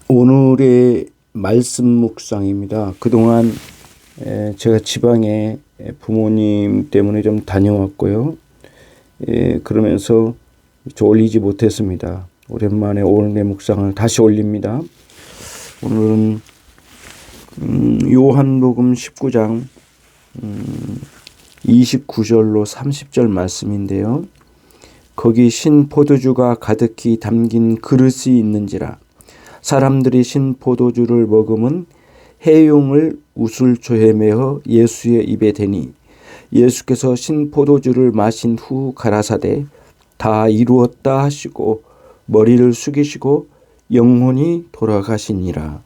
오늘의 말씀 묵상입니다. 그동안 제가 지방에 부모님 때문에 좀 다녀왔고요. 그러면서 올리지 못했습니다. 오랜만에 오늘의 묵상을 다시 올립니다. 오늘은 요한복음 19장 29절로 30절 말씀인데요. 거기 신 포도주가 가득히 담긴 그릇이 있는지라 사람들이 신 포도주를 먹으면 해용을 우슬초에 매어 예수의 입에 대니 예수께서 신 포도주를 마신 후 가라사대 다 이루었다 하시고 머리를 숙이시고 영혼이 돌아가시니라.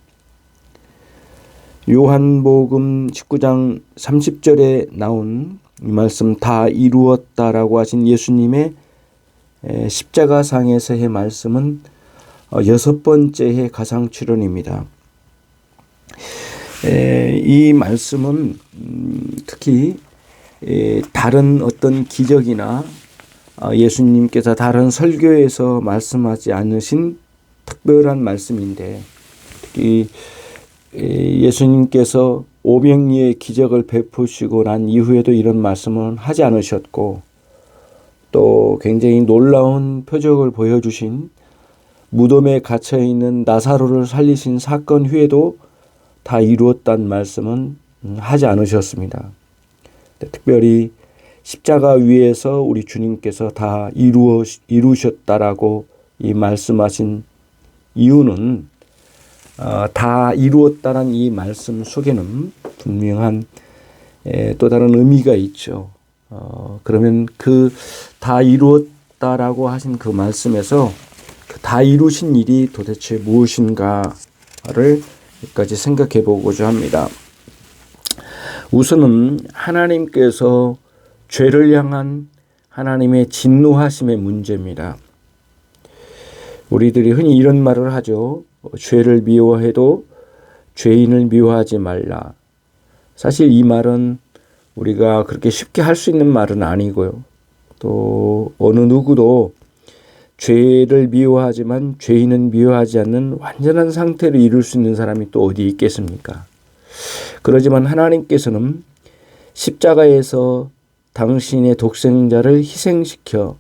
요한복음 19장 30절에 나온 이 말씀 다 이루었다라고 하신 예수님의 십자가상에서의 말씀은 6번째의 가상출현입니다. 이 말씀은 특히 다른 어떤 기적이나 예수님께서 다른 설교에서 말씀하지 않으신 특별한 말씀인데, 특히 예수님께서 오병이의 기적을 베푸시고 난 이후에도 이런 말씀은 하지 않으셨고, 또 굉장히 놀라운 표적을 보여주신 무덤에 갇혀있는 나사로를 살리신 사건 후에도 다 이루었다는 말씀은 하지 않으셨습니다. 특별히 십자가 위에서 우리 주님께서 다 이루셨다라고 이 말씀하신 이유는 다 이루었다는 이 말씀 속에는 분명한 또 다른 의미가 있죠. 그러면 그 다 이루었다라고 하신 그 말씀에서 다 이루신 일이 도대체 무엇인가를 여기까지 생각해 보고자 합니다. 우선은 하나님께서 죄를 향한 하나님의 진노하심의 문제입니다. 우리들이 흔히 이런 말을 하죠. 죄를 미워해도 죄인을 미워하지 말라. 사실 이 말은 우리가 그렇게 쉽게 할 수 있는 말은 아니고요. 또 어느 누구도 죄를 미워하지만 죄인은 미워하지 않는 완전한 상태를 이룰 수 있는 사람이 또 어디 있겠습니까? 그러지만 하나님께서는 십자가에서 당신의 독생자를 희생시켜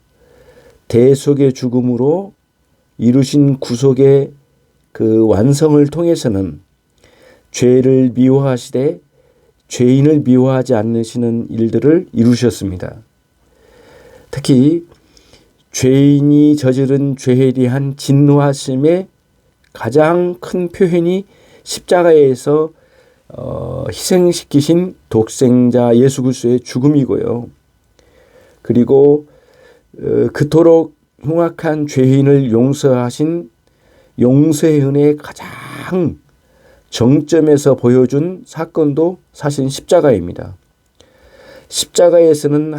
대속의 죽음으로 이루신 구속의 그 완성을 통해서는 죄를 미워하시되 죄인을 미워하지 않으시는 일들을 이루셨습니다. 특히 죄인이 저지른 죄에 대한 진노하심의 가장 큰 표현이 십자가에서 희생시키신 독생자 예수 그리스도의 죽음이고요. 그리고 그토록 흉악한 죄인을 용서하신 용서의 은혜의 가장 정점에서 보여준 사건도 사실 십자가입니다. 십자가에서는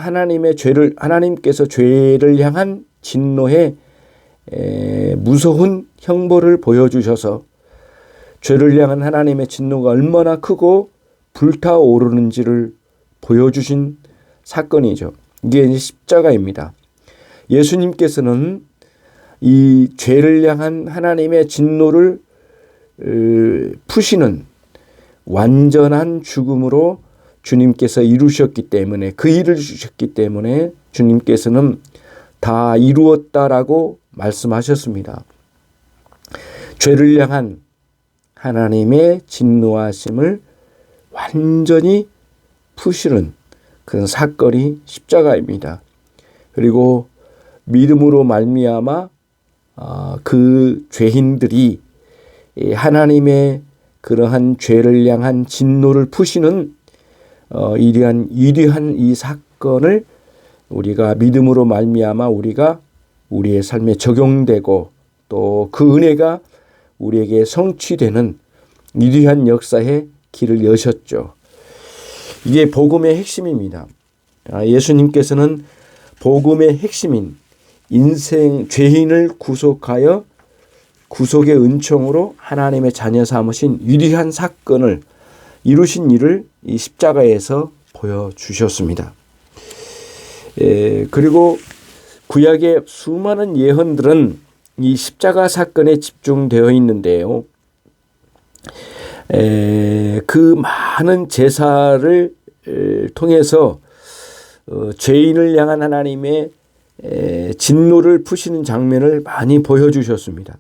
하나님께서 죄를 향한 진노의 무서운 형벌을 보여주셔서 죄를 향한 하나님의 진노가 얼마나 크고 불타오르는지를 보여주신 사건이죠. 이게 이제 십자가입니다. 예수님께서는 이 죄를 향한 하나님의 진노를 푸시는 완전한 죽음으로 주님께서 이루셨기 때문에, 그 일을 주셨기 때문에 주님께서는 다 이루었다라고 말씀하셨습니다. 죄를 향한 하나님의 진노하심을 완전히 푸시는 그런 사건이 십자가입니다. 그리고 믿음으로 말미암아 그 죄인들이 하나님의 그러한 죄를 향한 진노를 푸시는 위대한 이 사건을 우리가 믿음으로 말미암아 우리가 우리의 삶에 적용되고 또 그 은혜가 우리에게 성취되는 위대한 역사의 길을 여셨죠. 이게 복음의 핵심입니다. 예수님께서는 복음의 핵심인 인생 죄인을 구속하여 구속의 은총으로 하나님의 자녀 삼으신 위대한 사건을 이루신 일을 이 십자가에서 보여주셨습니다. 그리고 구약의 수많은 예언들은 이 십자가 사건에 집중되어 있는데요. 그 많은 제사를 통해서 죄인을 향한 하나님의 진노를 푸시는 장면을 많이 보여주셨습니다.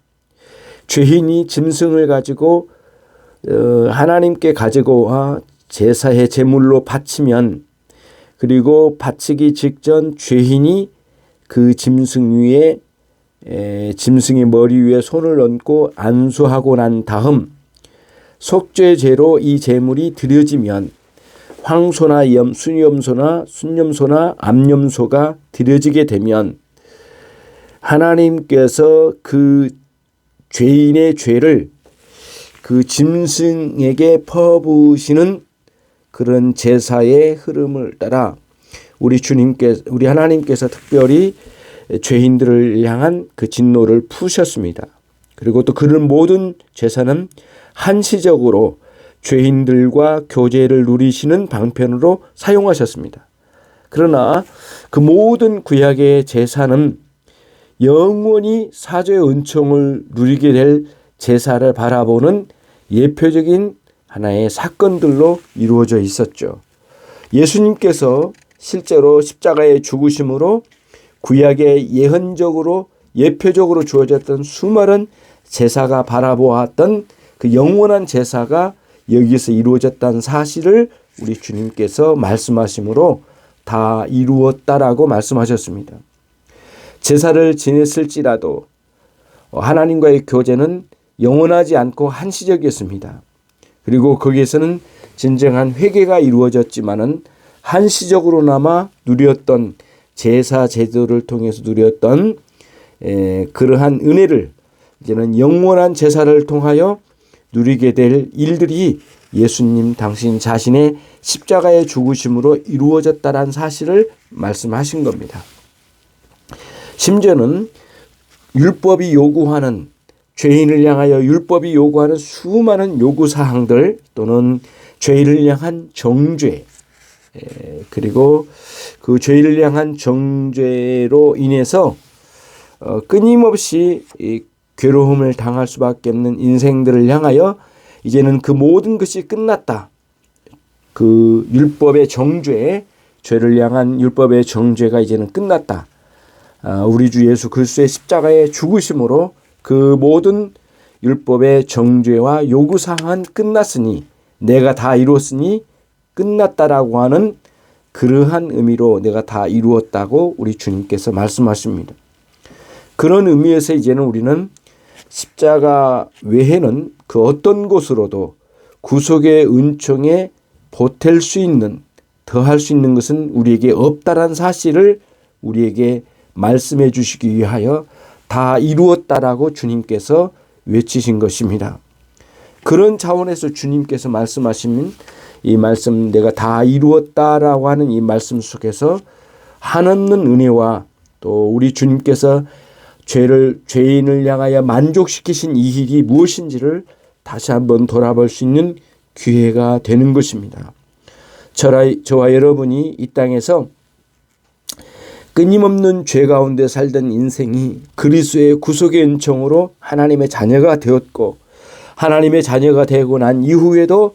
죄인이 짐승을 가지고 하나님께 가지고 와 제사의 제물로 바치면, 그리고 바치기 직전 죄인이 그 짐승 위에 짐승의 머리 위에 손을 얹고 안수하고 난 다음 속죄제로 이 제물이 드려지면 황소나 순염소나 순염소나 암염소가 드려지게 되면 하나님께서 그 죄인의 죄를 그 짐승에게 퍼부으시는 그런 제사의 흐름을 따라 우리 하나님께서 특별히 죄인들을 향한 그 진노를 푸셨습니다. 그리고 또 그런 모든 제사는 한시적으로 죄인들과 교제를 누리시는 방편으로 사용하셨습니다. 그러나 그 모든 구약의 제사는 영원히 사죄의 은총을 누리게 될 제사를 바라보는 예표적인 하나의 사건들로 이루어져 있었죠. 예수님께서 실제로 십자가의 죽으심으로 구약의 예언적으로 예표적으로 주어졌던 수많은 제사가 바라보았던 그 영원한 제사가 여기서 이루어졌다는 사실을 우리 주님께서 말씀하심으로 다 이루었다라고 말씀하셨습니다. 제사를 지냈을지라도 하나님과의 교제는 영원하지 않고 한시적이었습니다. 그리고 거기에서는 진정한 회개가 이루어졌지만은 한시적으로나마 누렸던 제사 제도를 통해서 누렸던 그러한 은혜를 이제는 영원한 제사를 통하여 누리게 될 일들이 예수님 당신 자신의 십자가의 죽으심으로 이루어졌다는 사실을 말씀하신 겁니다. 심지어는 율법이 요구하는, 죄인을 향하여 율법이 요구하는 수많은 요구사항들 또는 죄인을 향한 정죄, 그리고 그 죄인을 향한 정죄로 인해서 끊임없이 괴로움을 당할 수밖에 없는 인생들을 향하여 이제는 그 모든 것이 끝났다. 그 율법의 정죄, 죄를 향한 율법의 정죄가 이제는 끝났다. 우리 주 예수 그리스도의 십자가의 죽으심으로 그 모든 율법의 정죄와 요구사항은 끝났으니, 내가 다 이루었으니 끝났다라고 하는 그러한 의미로 내가 다 이루었다고 우리 주님께서 말씀하십니다. 그런 의미에서 이제는 우리는 십자가 외에는 그 어떤 곳으로도 구속의 은총에 보탤 수 있는, 더할 수 있는 것은 우리에게 없다라는 사실을 우리에게 말씀해 주시기 위하여 다 이루었다라고 주님께서 외치신 것입니다. 그런 차원에서 주님께서 말씀하신 이 말씀, 내가 다 이루었다라고 하는 이 말씀 속에서 한없는 은혜와 또 우리 주님께서 죄인을 향하여 만족시키신 이 일이 무엇인지를 다시 한번 돌아볼 수 있는 기회가 되는 것입니다. 저와 여러분이 이 땅에서 끊임없는 죄 가운데 살던 인생이 그리스도의 구속의 은총으로 하나님의 자녀가 되었고, 하나님의 자녀가 되고 난 이후에도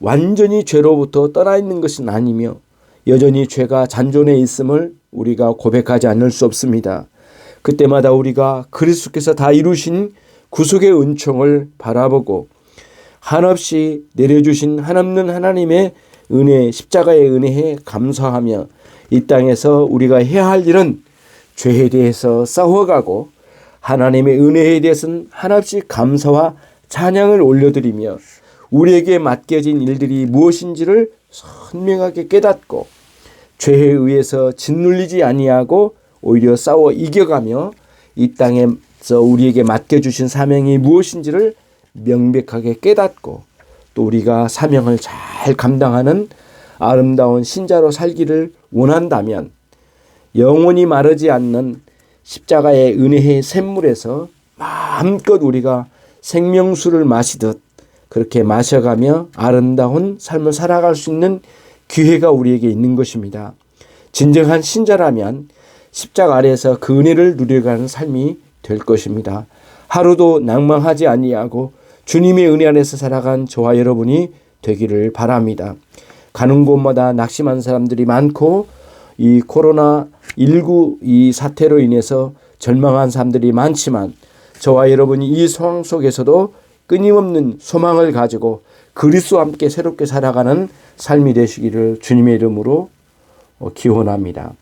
완전히 죄로부터 떠나 있는 것은 아니며 여전히 죄가 잔존해 있음을 우리가 고백하지 않을 수 없습니다. 그때마다 우리가 그리스도께서 다 이루신 구속의 은총을 바라보고 한없이 내려주신 한없는 하나님의 은혜, 십자가의 은혜에 감사하며 이 땅에서 우리가 해야 할 일은 죄에 대해서 싸워가고 하나님의 은혜에 대해서는 한없이 감사와 찬양을 올려드리며 우리에게 맡겨진 일들이 무엇인지를 선명하게 깨닫고 죄에 의해서 짓눌리지 아니하고 오히려 싸워 이겨가며 이 땅에서 우리에게 맡겨주신 사명이 무엇인지를 명백하게 깨닫고 또 우리가 사명을 잘 감당하는 아름다운 신자로 살기를 원한다면 영원히 마르지 않는 십자가의 은혜의 샘물에서 마음껏 우리가 생명수를 마시듯 그렇게 마셔가며 아름다운 삶을 살아갈 수 있는 기회가 우리에게 있는 것입니다. 진정한 신자라면 십자가 아래에서 그 은혜를 누려가는 삶이 될 것입니다. 하루도 낭망하지 아니하고 주님의 은혜 안에서 살아간 저와 여러분이 되기를 바랍니다. 가는 곳마다 낙심한 사람들이 많고 이 코로나19 이 사태로 인해서 절망한 사람들이 많지만 저와 여러분이 이 상황 속에서도 끊임없는 소망을 가지고 그리스도와 함께 새롭게 살아가는 삶이 되시기를 주님의 이름으로 기원합니다.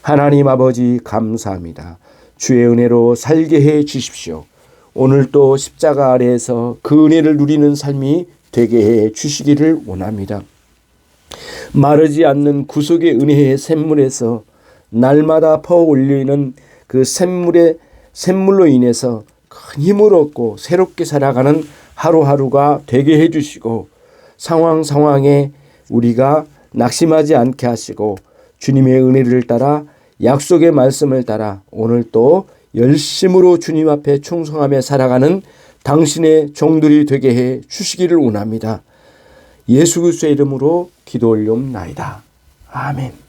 하나님 아버지 감사합니다. 주의 은혜로 살게 해 주십시오. 오늘 또 십자가 아래에서 그 은혜를 누리는 삶이 되게 해 주시기를 원합니다. 마르지 않는 구속의 은혜의 샘물에서 날마다 퍼올리는 그 샘물로 인해서 큰 힘을 얻고 새롭게 살아가는 하루하루가 되게 해주시고 상황에 우리가 낙심하지 않게 하시고 주님의 은혜를 따라 약속의 말씀을 따라 오늘 또 열심으로 주님 앞에 충성하며 살아가는 당신의 종들이 되게 해 주시기를 원합니다. 예수 그리스도의 이름으로 기도 올리옵나이다. 아멘.